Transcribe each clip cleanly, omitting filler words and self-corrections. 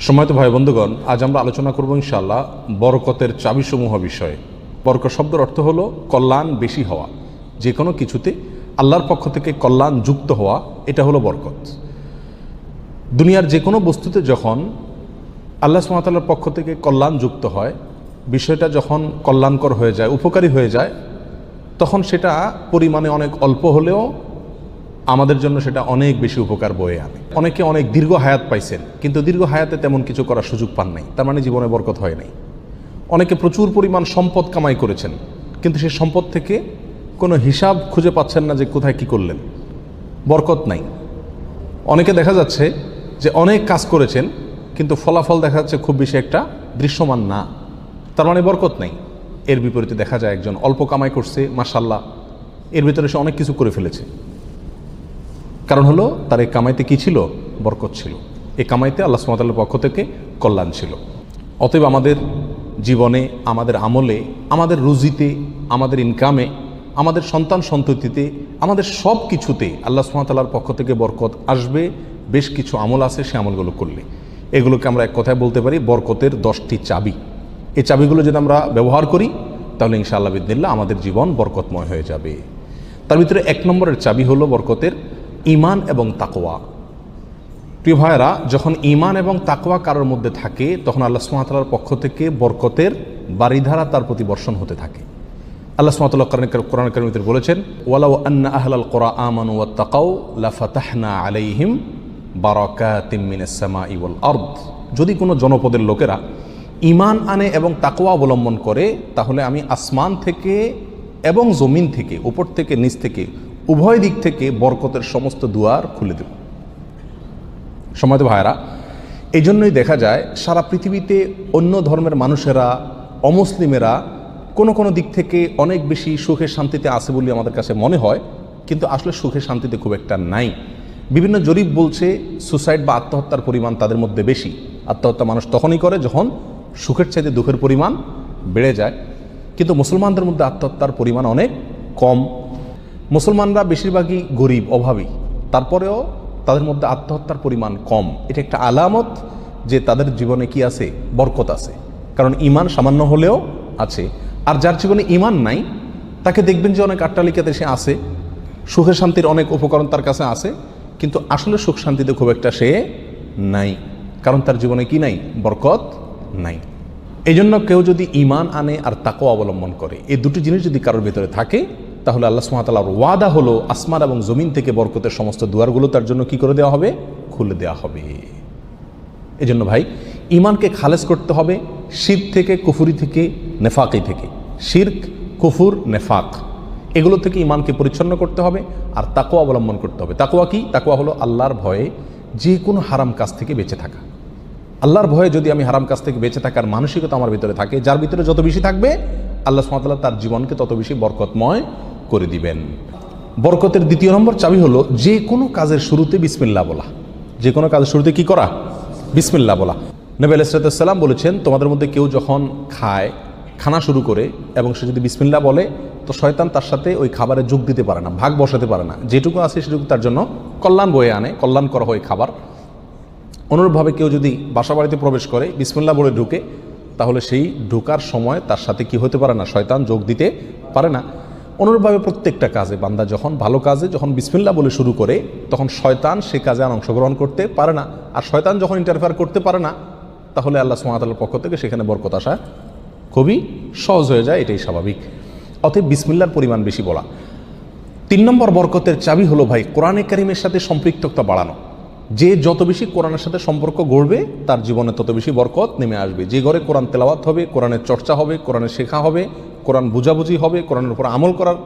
সম্মানিত ভাই বন্ধুগণ, আজ আমরা আলোচনা করব ইনশাআল্লাহ বরকতের চাবিসমূহ বিষয়ে। বরকত শব্দের অর্থ হলো কল্যাণ বেশি হওয়া, যে কোনো কিছুতে আল্লাহর পক্ষ থেকে কল্যাণ যুক্ত হওয়া, এটা হলো বরকত। দুনিয়ার যে কোনো বস্তুতে যখন আল্লাহ সুবহানাহু ওয়া তাআলার পক্ষ থেকে কল্যাণ যুক্ত হয়, বিষয়টা যখন কল্যাণকর হয়ে যায়, উপকারী হয়ে যায়, তখন সেটা পরিমাণে অনেক অল্প হলেও আমাদের জন্য সেটা অনেক বেশি উপকার বয়ে আনে। অনেকে অনেক দীর্ঘ হায়াত পাইছেন, কিন্তু দীর্ঘ হায়াতে তেমন কিছু করার সুযোগ পান নাই, তার মানে জীবনে বরকত হয় নাই। অনেকে প্রচুর পরিমাণ সম্পদ কামাই করেছেন, কিন্তু সেই সম্পদ থেকে কোনো হিসাব খুঁজে পাচ্ছেন না যে কোথায় কি করলেন, বরকত নাই। অনেকে দেখা যাচ্ছে যে অনেক কাজ করেছেন, কিন্তু ফলাফল দেখা যাচ্ছে খুব বেশি একটা দৃশ্যমান না, তার মানে বরকত নাই। এর বিপরীতে দেখা যায় একজন অল্প কামাই করছে, মাশাআল্লাহ, এর ভিতরে সে অনেক কিছু করে ফেলেছে। কারণ হলো তার এই কামাইতে কি ছিল? বরকত ছিল। এই কামাইতে আল্লাহ সুবহানাহু ওয়া তাআলার পক্ষ থেকে কল্যাণ ছিল। অতএব আমাদের জীবনে, আমাদের আমলে, আমাদের রুজিতে, আমাদের ইনকামে, আমাদের সন্তান সন্ততিতে, আমাদের সব কিছুতে আল্লাহ সুবহানাহু ওয়া তাআলার পক্ষ থেকে বরকত আসবে। বেশ কিছু আমল আছে, সে আমলগুলো করলে এগুলোকে আমরা এক কথায় বলতে পারি বরকতের 10টি চাবি। এই চাবিগুলো যদি আমরা ব্যবহার করি, তাহলে ইনশাআল্লাহ বিদিনিল্লাহ আমাদের জীবন বরকতময় হয়ে যাবে। তার ভিতরে 1 নম্বরের চাবি হলো বরকতের ঈমান এবং তাকওয়া। প্রিয় ভাইয়েরা, যখন ঈমান এবং তাকওয়া কারোর মধ্যে থাকে, তখন আল্লাহ সুবহানাহু ওয়া তাআলার পক্ষ থেকে বরকতের বারিধারা তার প্রতি বর্ষণ হতে থাকে। আল্লাহ সুবহানাহু ওয়া তাআলা কোরআন কারীমে বলেছেন, ওয়ালাউ আন্না আহলাল কুরা আমানু ওয়াত্তাকাউ লাফাতাহনা আলাইহিম বারাকাতিম মিনাস সামাই ওয়াল আরদ। যদি কোনো জনপদের লোকেরা ঈমান আনে এবং তাকওয়া অবলম্বন করে, তাহলে আমি আসমান থেকে এবং জমিন থেকে, উপর থেকে নিচ থেকে, উভয় দিক থেকে বরকতের সমস্ত দুয়ার খুলে দেব। সম্মানিত ভাইরা, এই জন্যই দেখা যায় সারা পৃথিবীতে অন্য ধর্মের মানুষেরা, অমুসলিমেরা কোনো কোনো দিক থেকে অনেক বেশি সুখে শান্তিতে আছে বলে আমাদের কাছে মনে হয়, কিন্তু আসলে সুখে শান্তিতে খুব একটা নাই। বিভিন্ন জরিপ বলছে সুসাইড বা আত্মহত্যার পরিমাণ তাদের মধ্যে বেশি। আত্মহত্যা মানুষ তখনই করে যখন সুখের চাইতে দুঃখের পরিমাণ বেড়ে যায়, কিন্তু মুসলমানদের মধ্যে আত্মহত্যার পরিমাণ অনেক কম। মুসলমানরা বেশিরভাগই গরিব, অভাবী, তারপরেও তাদের মধ্যে আত্মহত্যার পরিমাণ কম। এটা একটা আলামত যে তাদের জীবনে কি আছে? বরকত আছে। কারণ ঈমান সামান্য হলেও আছে। আর যার জীবনে ঈমান নাই, তাকে দেখবেন যে অনেক আট্টালিকাতে সে আছে, সুখে শান্তির অনেক উপকরণ তার কাছে আছে, কিন্তু আসলে সুখ শান্তিতে খুব একটা সে নাই। কারণ তার জীবনে কি নাই? বরকত নাই। এই জন্য কেউ যদি ঈমান আনে আর তাকওয়া অবলম্বন করে, এই দুটি জিনিস যদি কারোর ভিতরে থাকে, তাহলে আল্লাহ সুবহানাহু ওয়া তাআলার ওয়াদা হলো আসমান এবং জমিন থেকে বরকতের সমস্ত দুয়ারগুলো তার জন্য কি করে দেওয়া হবে? খুলে দেওয়া হবে। এই জন্য ভাই, ঈমানকে খালেস করতে হবে শিরক থেকে, কুফরি থেকে, নেফাকি থেকে। শিরক, কুফর, নেফাক, এগুলো থেকে ঈমানকে পরিচ্ছন্ন করতে হবে আর তাকওয়া অবলম্বন করতে হবে। তাকওয়া কি? তাকওয়া হলো আল্লাহর ভয়ে যে কোনো হারাম কাজ থেকে বেঁচে থাকা। আল্লাহর ভয়ে যদি আমি হারাম কাজ থেকে বেঁচে থাকার মানসিকতা আমার ভিতরে থাকে, যার ভিতরে যত বেশি থাকবে, আল্লাহ সুবহানাহু ওয়া তাআলা তার জীবনকে তত বেশি বরকতময় করে দিবেন। বরকতের 2 নম্বর চাবি হলো যে কোনো কাজের শুরুতে বিসমিল্লাহ বলা। যে কোনো কাজের শুরুতে কি করা? বিসমিল্লাহ বলা। নবী আলাইহিস সালাম বলেছেন, তোমাদের মধ্যে কেউ যখন খানা শুরু করে এবং সে যদি বিসমিল্লাহ বলে, তো শয়তান তার সাথে ওই খাবারে যোগ দিতে পারে না, ভাগ বসাতে পারে না। যেটুকু আছে সেটুকু তার জন্য কল্যাণ বয়ে আনে, কল্যাণ করা হয় খাবার। অনুরূপভাবে কেউ যদি বাসা বাড়িতে প্রবেশ করে, বিসমিল্লাহ বলে ঢুকে, তাহলে সেই ঢোকার সময় তার সাথে কি হতে পারে না? শয়তান যোগ দিতে পারে না। অনুরূপভাবে প্রত্যেকটা কাজে বান্দা যখন ভালো কাজে যখন বিসমিল্লাহ বলে শুরু করে, তখন শয়তান সে কাজে আর অংশগ্রহণ করতে পারে না। আর শয়তান যখন ইন্টারফেয়ার করতে পারে না, তাহলে আল্লাহ সুবহানাহু ওয়া তাআলার পক্ষ থেকে সেখানে বরকত আসা খুবই সহজ হয়ে যায়, এটাই স্বাভাবিক। অতএব বিসমিল্লাহর পরিমাণ বেশি বলা। 3 নম্বর বরকতের চাবি হলো ভাই কোরআনে কারিমের সাথে সম্পৃক্ততা বাড়ানো। যে যত বেশি কোরআনের সাথে সম্পর্ক গড়বে, তার জীবনে তত বেশি বরকত নেমে আসবে। যে ঘরে কোরআন তেলাওয়াত হবে, কোরআনের চর্চা হবে, কোরআনের শেখা হবে, কোরআন বুঝাবুঝি হবে, কোরআনের উপর আমল করার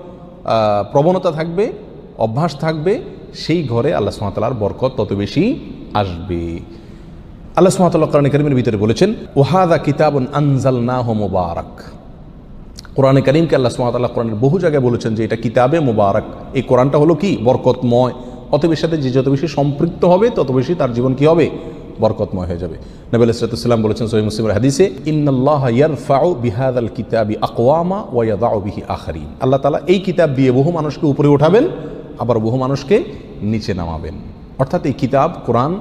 প্রবণতা থাকবে, অভ্যাস থাকবে, সেই ঘরে আল্লাহ সুবহানাহু ওয়া তাআলার বরকত তত বেশি আসবে। আল্লাহ সুবহানাহু ওয়া তাআলা কোরআনে কারিমের ভিতরে বলেছেন, ওয়াহাদা কিতাবুন আনজালনাহু মুবারাক। কোরআনে কারিমকে আল্লাহ সুবহানাহু ওয়া তাআলা কোরআনের বহু জায়গায় বলেছেন যে এটা কিতাবে মুবারাক। এই কোরআনটা হলো কি? বরকতময়। অতএব এর সাথে যে যত বেশি সম্পৃক্ত হবে, তত বেশি তার জীবন কি হবে? বরকতময় হয়ে যাবে। নবী আলাইহিস সালাম বলেছেন সহিহ মুসলিমের হাদিসে, ইন্নাল্লাহা ইয়ারফাউ বিহাযাল কিতাবি আকওয়ামা ওয়া ইয়াদাউ বিহি আখারিন। আল্লাহ তাআলা এই কিতাব দিয়ে বহু মানুষকে উপরে উঠাবেন, আবার বহু মানুষকে নিচে নামাবেন। অর্থাৎ এই কিতাব, কোরআন,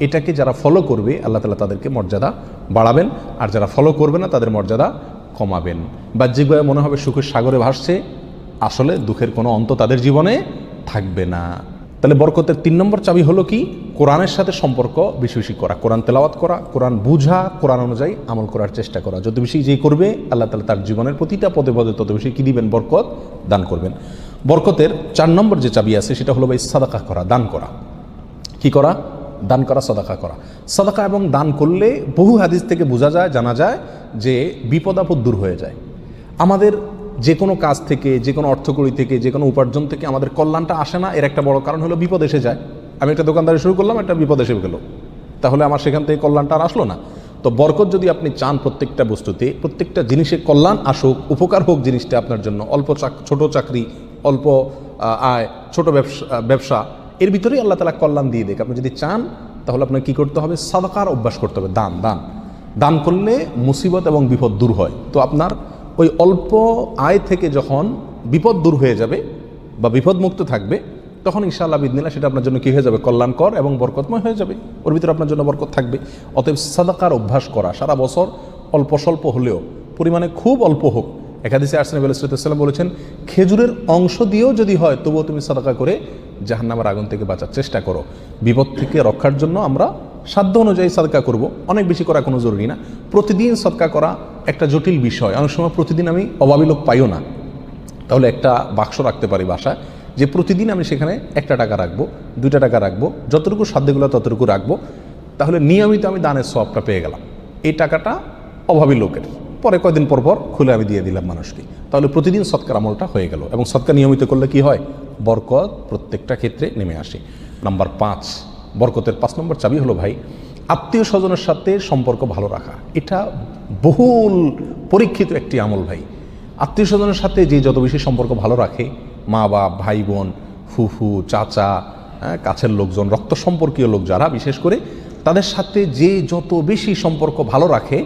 এটাকে যারা ফলো করবে আল্লাহ তাআলা তাদেরকে মর্যাদা বাড়াবেন, আর যারা ফলো করবে না তাদের মর্যাদা কমাবেন। বাহ্যিকভাবে মনে হবে সুখের সাগরে ভাসছে, আসলে দুঃখের কোনো অন্ত তাদের জীবনে থাকবে না। তাহলে বরকতের 3 নম্বর চাবি হলো কি? কোরআনের সাথে সম্পর্ক বেশি বেশি করা, কোরআন তেলাওয়াত করা, কোরআন বুঝা, কোরআন অনুযায়ী আমল করার চেষ্টা করা। যত বেশি যে করবে আল্লাহ তাআলা তার জীবনের প্রতিটা পদে পদে তত বেশি কি দিবেন? বরকত দান করবেন। বরকতের 4 নম্বর যে চাবি আছে সেটা হলো ভাই সাদাকা করা, দান করা। কি করা? দান করা, সাদাকা করা। সাদাকা এবং দান করলে বহু হাদিস থেকে বোঝা যায়, জানা যায় যে বিপদ আপদ দূর হয়ে যায়। আমাদের যে কোনো কাজ থেকে, যে কোনো অর্থকড়ি থেকে, যে কোনো উপার্জন থেকে আমাদের কল্যাণটা আসে না, এর একটা বড় কারণ হলো বিপদ এসে যায়। আমি একটা দোকানদারি শুরু করলাম, একটা বিপদ এসে গেল, তাহলে আমার সেখান থেকে কল্যাণটা আর আসলো না। তো বরকত যদি আপনি চান প্রত্যেকটা বস্তুতে, প্রত্যেকটা জিনিসে কল্যাণ আসুক, উপকার হোক জিনিসটা আপনার জন্য, ছোট চাকরি, অল্প আয়, ছোট ব্যবসা, এর ভিতরেই আল্লাহ তাআলা কল্যাণ দিয়ে দেখ। আপনি যদি চান তাহলে আপনার কি করতে হবে? সাদাকার অভ্যাস করতে হবে। দান করলে মুসিবত এবং বিপদ দূর হয়। তো আপনার ওই অল্প আয় থেকে যখন বিপদ দূর হয়ে যাবে বা বিপদ মুক্ত থাকবে, তখন ইনশাআল্লাহ বিদিনিল্লাহ সেটা আপনার জন্য কি হয়ে যাবে? কল্যাণকর এবং বরকতময় হয়ে যাবে। ওর ভিতরে আপনার জন্য বরকত থাকবে। অতএব সাদাকার অভ্যাস করা, সারা বছর অল্প স্বল্প হলেও, পরিমাণে খুব অল্প হোক। এক হাদিসে নবী সাল্লাল্লাহু আলাইহি ওয়াসাল্লাম বলেছেন, খেজুরের অংশ দিয়েও যদি হয় তবুও তুমি সাদাকা করে জাহান্নামের আগুন থেকে বাঁচার চেষ্টা করো। বিপদ থেকে রক্ষার জন্য আমরা সাধ্য অনুযায়ী সাদকা করব, অনেক বেশি করা কোনো জরুরি না। প্রতিদিন সদকা করা একটা জটিল বিষয়। অনেক সময় প্রতিদিন আমি অভাবী লোক পাইও না, তাহলে একটা বাক্স রাখতে পারি বাসায়, যে প্রতিদিন আমি সেখানে 1 টাকা রাখবো, 2 টাকা রাখবো, যতটুকু সাধ্যগুলো ততটুকু রাখবো। তাহলে নিয়মিত আমি দানের সওয়াবটা পেয়ে গেলাম। এই টাকাটা অভাবী লোকের, পরে কয়দিন পর পর খুলে আমি দিয়ে দিলাম মানুষকে। তাহলে প্রতিদিন সৎকার আমলটা হয়ে গেল। এবং সৎকার নিয়মিত করলে কি হয়? বরকত প্রত্যেকটা ক্ষেত্রে নেমে আসে। নাম্বার 5, বরকতের 5 নম্বর চাবি হলো ভাই আত্মীয় স্বজনের সাথে সম্পর্ক ভালো রাখা। এটা বহুল পরীক্ষিত একটি আমল ভাই। আত্মীয় স্বজনের সাথে যে যত বেশি সম্পর্ক ভালো রাখে, মা বাপ, ভাই বোন, ফুফু, চাচা, কাছের লোকজন, রক্ত সম্পর্কীয় লোক যারা, বিশেষ করে তাদের সাথে যে যত বেশি সম্পর্ক ভালো রাখে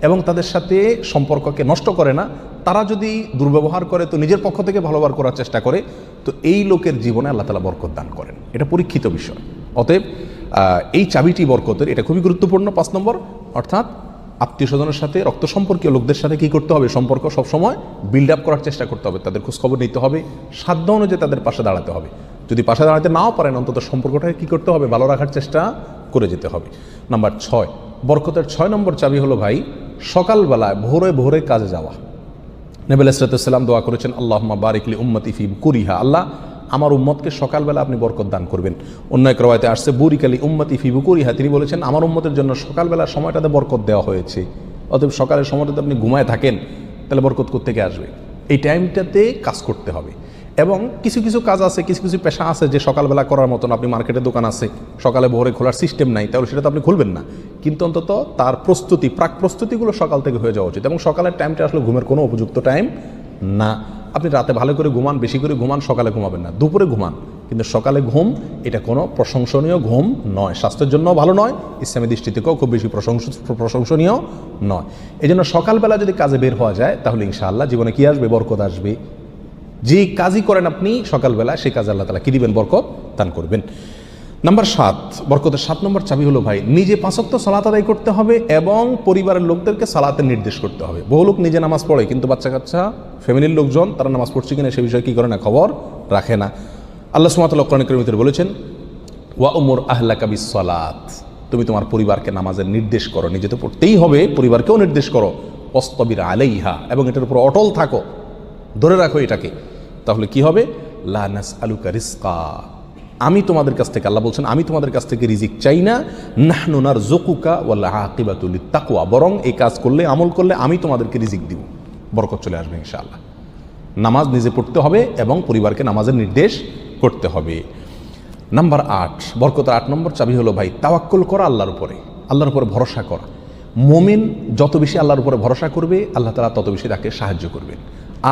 এবং তাদের সাথে সম্পর্ককে নষ্ট করে না, তারা যদি দুর্ব্যবহার করে তো নিজের পক্ষ থেকে ভালো ব্যবহার করার চেষ্টা করে, তো এই লোকের জীবনে আল্লাহ তাআলা বরকত দান করেন। এটা পরীক্ষিত বিষয়। অতএব এই চাবিটি বরকতের, এটা খুবই গুরুত্বপূর্ণ। 5 নম্বর, অর্থাৎ আত্মীয় স্বজনের সাথে, রক্ত সম্পর্কীয় লোকদের সাথে কি করতে হবে? সম্পর্ক সবসময় বিল্ড আপ করার চেষ্টা করতে হবে, তাদের খোঁজখবর নিতে হবে, সাধ্য অনুযায়ী তাদের পাশে দাঁড়াতে হবে। যদি পাশে দাঁড়াতে নাও পারেন, অন্তত সম্পর্কটাকে কি করতে হবে? ভালো রাখার চেষ্টা করে যেতে হবে। নাম্বার 6, বরকতের 6 নম্বর চাবি হলো ভাই সকালবেলায় ভোরে ভোরে কাজে যাওয়া। নবী আলাইহিস সালাম দোয়া করেছেন, আল্লাহুম্মা বারিক লি উম্মতি ফি বুকুরিহা, আল্লাহ আমার উম্মতকে সকালবেলা আপনি বরকত দান করবেন। অন্য এক রওয়ায়াতে আসছে বুরিক লি উম্মতি ফি বুকুরিহা, তিনি বলেছেন আমার উম্মতের জন্য সকালবেলার সময়টাতে বরকত দেওয়া হয়েছে। অতএব সকালের সময়টাতে আপনি ঘুমায় থাকেন, তাহলে বরকত কোত্থেকে আসবে? এই টাইমটাতে কাজ করতে হবে। এবং কিছু কিছু কাজ আছে, কিছু কিছু পেশা আছে যে সকালবেলা করার মতন, আপনি মার্কেটে দোকান আছে, সকালে ভোরে খোলার সিস্টেম নাই, তাহলে সেটা তো আপনি খুলবেন না। কিন্তু অন্তত তার প্রস্তুতি, প্রাক প্রস্তুতিগুলো সকাল থেকে হয়ে যাওয়া উচিত। এবং সকালের টাইমটা আসলে ঘুমের কোনো উপযুক্ত টাইম না। আপনি রাতে ভালো করে ঘুমান, বেশি করে ঘুমান, সকালে ঘুমাবেন না, দুপুরে ঘুমান, কিন্তু সকালে ঘুম এটা কোনো প্রশংসনীয় ঘুম নয়, স্বাস্থ্যের জন্য ভালো নয়, ইসলামী দৃষ্টি থেকেও খুব বেশি প্রশংসনীয় নয়। এই জন্য সকালবেলা যদি কাজে বের হওয়া যায় তাহলে ইনশাআল্লাহ জীবনে কি আসবে? বরকত আসবে। যে কাজই করেন আপনি সকালবেলা, সেই কাজে আল্লাহ তাআলা কি দিবেন? বরকত দান করবেন। নাম্বার 7, বরকতের 7 নম্বর চাবি হলো ভাই নিজে 5 ওয়াক্ত সালাত আদায় করতে হবে এবং পরিবারের লোকদেরকে সালাতের নির্দেশ করতে হবে। বহু লোক নিজে নামাজ পড়ে, কিন্তু বাচ্চা কাচ্চা, ফ্যামিলির লোকজন তারা নামাজ পড়ছে কিনা সে বিষয়ে কি করে না? খবর রাখে না। আল্লাহ সুবহানাহু ওয়া তাআলা কোরআন কারীমের ভিতরে বলেছেন, ওয়া উমুর আহলাকা বিস-সালাত, তুমি তোমার পরিবারকে নামাজের নির্দেশ করো। নিজে তো পড়তেই হবে, পরিবারকেও নির্দেশ করো। ওয়াসতাবির আলাইহা, এবং এটার উপর অটল থাকো, ধরে রাখো এটাকে। তাহলে কি হবে? লা নাসআলুকা রিজকা, আমি তোমাদের কাছ থেকে, আল্লাহ বলছেন আমি তোমাদের কাছ থেকে রিজিক চাই না। নাহনু নারযুকুকা ওয়াল আকিবাতু লিত-তাকওয়া, বরং এই কাজ করলে, আমল করলে আমি তোমাদেরকে রিজিক দিব, বরকত চলে আসবে ইনশাআল্লাহ। নামাজ নিজে পড়তে হবে এবং পরিবারকে নামাজের নির্দেশ করতে হবে। নাম্বার 8, বরকতের 8 নম্বর চাবি হলো ভাই তাওয়াক্কুল করা, আল্লাহর উপরে, আল্লাহর উপরে ভরসা করা। মুমিন যত বেশি আল্লাহর উপরে ভরসা করবে, আল্লাহ তাআলা তত বেশি তাকে সাহায্য করবেন।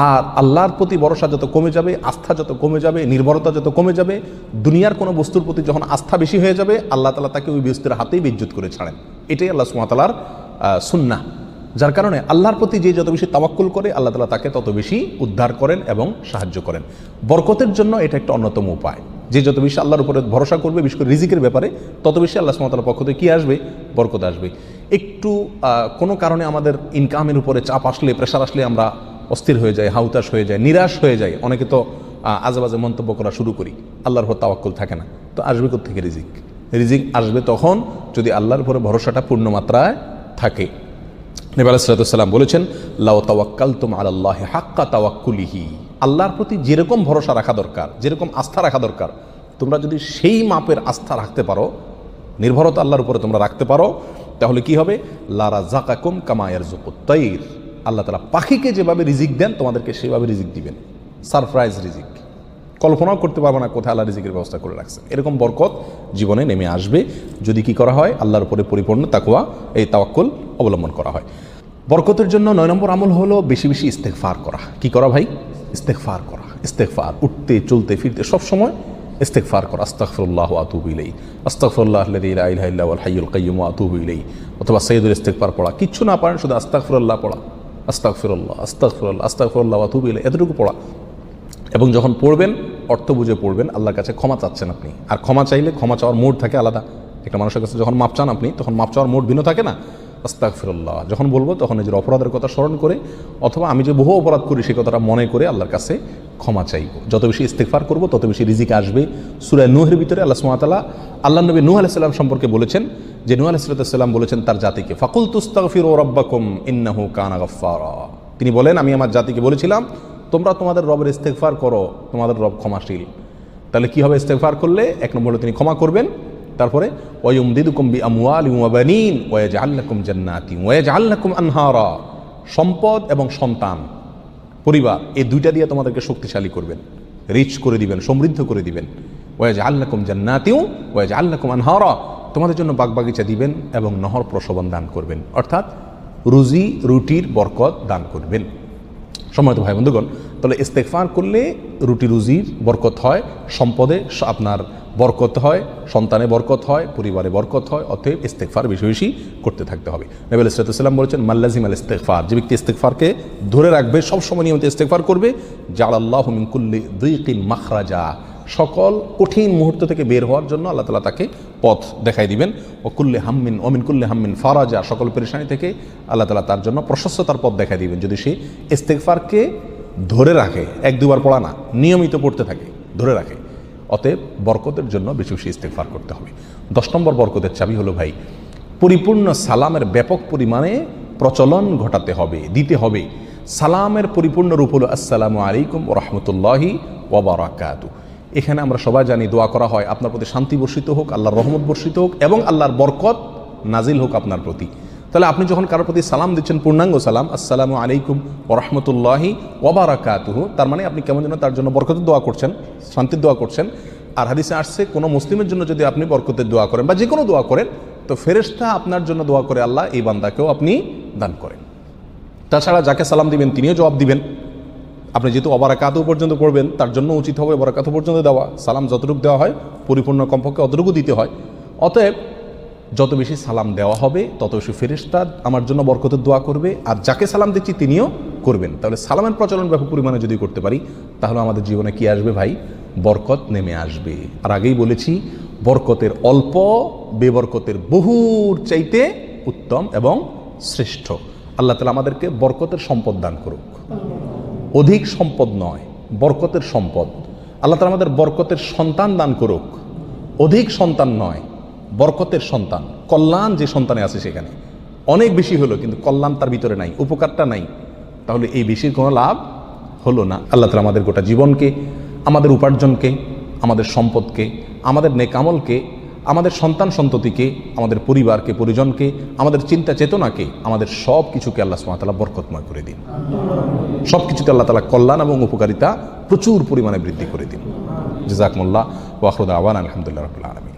আর আল্লাহর প্রতি ভরসা যত কমে যাবে, আস্থা যত কমে যাবে, নির্ভরতা যত কমে যাবে, দুনিয়ার কোনো বস্তুর প্রতি যখন আস্থা বেশি হয়ে যাবে, আল্লাহ তাআলা তাকে ওই বস্তুর হাতেই বেইজ্জত করে ছাড়েন। এটাই আল্লাহ সুবহানাহু ওয়া তাআলার সুন্নাহ। যার কারণে আল্লাহর প্রতি যে যত বেশি তাওয়াক্কুল করে, আল্লাহ তাআলা তাকে তত বেশি উদ্ধার করেন এবং সাহায্য করেন। বরকতের জন্য এটা একটা অন্যতম উপায়। যে যত বেশি আল্লাহর উপরে ভরসা করবে, বিশেষ করে রিজিকের ব্যাপারে, তত বেশি আল্লাহ সুবহানাহু ওয়া তাআলার পক্ষ থেকে কী আসবে? বরকত আসবে। একটু কোনো কারণে আমাদের ইনকামের উপরে চাপ আসলে, প্রেশার আসলে আমরা অস্থির হয়ে যাই, হাউতাশ হয়ে যায়, নিরাশ হয়ে যায়। অনেকে তো আজেবাজে মন্তব্য করা শুরু করি, আল্লাহর উপর তাওয়াক্কুল থাকে না। তো আসবে কোত্থেকে রিজিক? রিজিক আসবে তখন যদি আল্লাহর উপরে ভরসাটা পূর্ণমাত্রায় থাকে। নবী আলাইহিস সালাতু ওয়াস সালাম বলেছেন, লাউ তাওয়াক্কালতুম আলাল্লাহি হাক্কা তাওয়াক্কুলিহি, আল্লাহর প্রতি যেরকম ভরসা রাখা দরকার, যেরকম আস্থা রাখা দরকার, তোমরা যদি সেই মাপের আস্থা রাখতে পারো, নির্ভরতা আল্লাহর উপরে তোমরা রাখতে পারো, তাহলে কি হবে? লা রাযাকাকুম কামা ইয়ারযুকুত তাইর, আল্লাহ তাআলা পাখিকে যেভাবে রিজিক দেন তোমাদেরকে সেভাবে রিজিক দিবেন। সারপ্রাইজ রিজিক, কল্পনাও করতে পারবো না কোথায় আল্লাহ রিজিকের ব্যবস্থা করে রাখছেন। এরকম বরকত জীবনে নেমে আসবে যদি কি করা হয়? আল্লাহর উপরে পরিপূর্ণ তাকওয়া, এই তাওয়াক্কুল অবলম্বন করা হয়। বরকতের জন্য 9 নম্বর আমল হলো বেশি বেশি ইস্তেগফার করা। কি করা ভাই? ইস্তেগফার করা। ইস্তেগফার, উঠতে চলতে ফিরতে সব সময় ইস্তেগফার করা। আস্তাগফিরুল্লাহ ওয়া আতুবু ইলাইহি, আস্তাগফিরুল্লাহাল্লাযী লা ইলাহা ইল্লা হুয়াল হাইয়ুল কাইয়্যুম ওয়া আতুবু ইলাইহি, অথবা সাইয়্যিদুল ইস্তেগফার পড়া। কিচ্ছু না পারেন শুধু আস্তাগফিরুল্লাহ পড়া, আস্তাগফিরুল্লাহ আস্তাগফিরুল্লাহ আস্তাগফিরুল্লাহ ওয়া আতুবু ইলাইহি, এতটুকু পড়া। এবং যখন পড়বেন অর্থ বুঝে পড়বেন, আল্লাহর কাছে ক্ষমা চাচ্ছেন আপনি। আর ক্ষমা চাইলে ক্ষমা চাওয়ার মোড থাকে আলাদা। একটা মানুষের কাছে যখন মাপ চান আপনি, তখন মাপ চাওয়ার মোড ভিন্ন থাকে না? আস্তাগফিরুল্লাহ যখন বলবো তখন নিজের অপরাধের কথা স্মরণ করে, অথবা আমি যে বহু অপরাধ করি সেই কথাটা মনে করে আল্লাহর কাছে ক্ষমা চাইব। যত বেশি ইস্তেগফার করব তত বেশি রিজিক আসবে। সূরা নূহের ভিতরে আল্লাহ সুবহানাহু ওয়া তাআলা আল্লাহর নবী নূহ আলাইহিস সালাম সম্পর্কে বলেছেন যে নূহ আলাইহিস সালাম বলেছেন তার জাতিকে, ফাকুলতুস্তাগফিরু রাব্বাকুম ইন্নাহু কানা গাফফারা। তিনি বলেন, আমি আমার জাতিকে বলেছিলাম তোমরা তোমাদের রবের ইস্তেগফার করো, তোমাদের রব ক্ষমাশীল। তাহলে কি হবে? ইস্তেগফার করলে 1 নম্বর হলো তিনি ক্ষমা করবেন, তারপরে ওয়ায়ুমদিদুকুম বিআমওয়ালিন ওয়া বানিন ওয়া ইয়াজআল লাকুম জান্নাতিন ওয়া ইয়াজআল লাকুম আনহারা, সম্পদ এবং সন্তান, পরিবার, এই দুইটা দিয়ে তোমাদেরকে শক্তিশালী করবেন, রিচ করে দিবেন, সমৃদ্ধ করে দিবেন। ওয়া ইয়াজআল লাকুম জান্নাতিন ওয়া ইয়াজআল লাকুম আনহারা, তোমাদের জন্য বাগবাগিচা দিবেন এবং নহর প্রশোভন দান করবেন, অর্থাৎ রুজি রুটির বরকত দান করবেন। সম্মানিত ভাই বন্ধুগণ, তাহলে ইস্তেগফার করলে রুটি রুজির বরকত হয়, সম্পদে আপনার বরকত হয়, সন্তানে বরকত হয়, পরিবারে বরকত হয়। অতএব ইস্তেগফার বেশি বেশি করতে থাকতে হবে। নবী আলাইহিস সালাম বলেছেন, মাল্লাজিম আল ইস্তেগফার, যে ব্যক্তি ইস্তেগফারকে ধরে রাখবে, সবসময় নিয়মিত ইস্তেগফার করবে, জাআলাল্লাহু মিন কুল্লি যিকিন মাখরাজা, সকল কঠিন মুহূর্ত থেকে বের হওয়ার জন্য আল্লাহ তাআলা তাকে পথ দেখাই দিবেন। ও কুল্লি হাম্মিন ও মিন কুল্লি হাম্মিন ফারাজা, সকল পেরেশানি থেকে আল্লাহ তাআলা তার জন্য প্রশস্ততার পথ দেখাই দিবেন, যদি সে ইস্তেগফারকে ধরে রাখে। 1-2 বার পড়া না, নিয়মিত পড়তে থাকে, ধরে রাখে। অতএব বরকতের জন্য বেশি বেশি ইস্তেগফার করতে হবে। 10 নম্বর বরকতের চাবি হলো ভাই, পরিপূর্ণ সালামের ব্যাপক পরিমাণে প্রচলন ঘটাতে হবে, দিতে হবে। সালামের পরিপূর্ণ রূপ হলো আসসালামু আলাইকুম ওয়া রাহমাতুল্লাহি ওয়া বারাকাতুহু। এখানে আমরা সবাই জানি দোয়া করা হয়, আপনার প্রতি শান্তি বর্ষিত হোক, আল্লাহর রহমত বর্ষিত হোক এবং আল্লাহর বরকত নাজিল হোক আপনার প্রতি। তাহলে আপনি যখন কারোর প্রতি সালাম দিচ্ছেন, পূর্ণাঙ্গ সালাম, আসসালামু আলাইকুম ওয়া রাহমাতুল্লাহি ওয়া বারাকাতুহু, তার মানে আপনি কেমন যেন তার জন্য বরকতের দোয়া করছেন, শান্তির দোয়া করছেন। আর হাদিসে আসছে, কোনো মুসলিমের জন্য যদি আপনি বরকতের দোয়া করেন বা যে কোনো দোয়া করেন, তো ফেরেশতা আপনার জন্য দোয়া করে আল্লাহ এই বান্দাকেও আপনি দান করেন। তাছাড়া যাকে সালাম দিবেন তিনিও জবাব দিবেন। আপনি যেহেতু অবারাকাতু পর্যন্ত পড়বেন, তার জন্য উচিত হবে বরাকাতু পর্যন্ত দেওয়া। সালাম যতটুকু দেওয়া হয় পরিপূর্ণ কমপক্ষে অতটুকু দিতে হয়। অতএব যত বেশি সালাম দেওয়া হবে তত বেশি ফেরেশতা আমার জন্য বরকতের দোয়া করবে, আর যাকে সালাম দিচ্ছি তিনিও করবেন। তাহলে সালামের প্রচলন ব্যাপক পরিমাণে যদি করতে পারি, তাহলে আমাদের জীবনে কি আসবে ভাই? বরকত নেমে আসবে। আর আগেই বলেছি, বরকতের অল্প বেবরকতের বহুর চাইতে উত্তম এবং শ্রেষ্ঠ। আল্লাহ তাআলা আমাদেরকে বরকতের সম্পদ দান করুক। অধিক সম্পদ নয়, বরকতের সম্পদ। আল্লাহ তাআলা আমাদের বরকতের সন্তান দান করুক। অধিক সন্তান নয়, বরকতের সন্তান। কল্যাণ যে সন্তানে আছে সেখানে অনেক বেশি হলো, কিন্তু কল্যাণ তার ভিতরে নাই, উপকারটা নাই, তাহলে এই বেশির কোনো লাভ হলো না। আল্লাহ তাআলা আমাদের গোটা জীবনকে, আমাদের উপার্জনকে, আমাদের সম্পদকে, আমাদের নেক আমলকে, আমাদের সন্তান সন্ততিকে, আমাদের পরিবারকে, পরিজনকে, আমাদের চিন্তা চেতনাকে, আমাদের সব কিছুকে আল্লাহ সুবহানাহু ওয়া তাআলা বরকতময় করে দিন। সব কিছুতে আল্লাহ তাআলা কল্যাণ এবং উপকারিতা প্রচুর পরিমাণে বৃদ্ধি করে দিন। জাযাকুমুল্লাহ ওয়া আখিরু দাওয়ানা আলহামদুলিল্লাহি রাব্বিল আলামিন।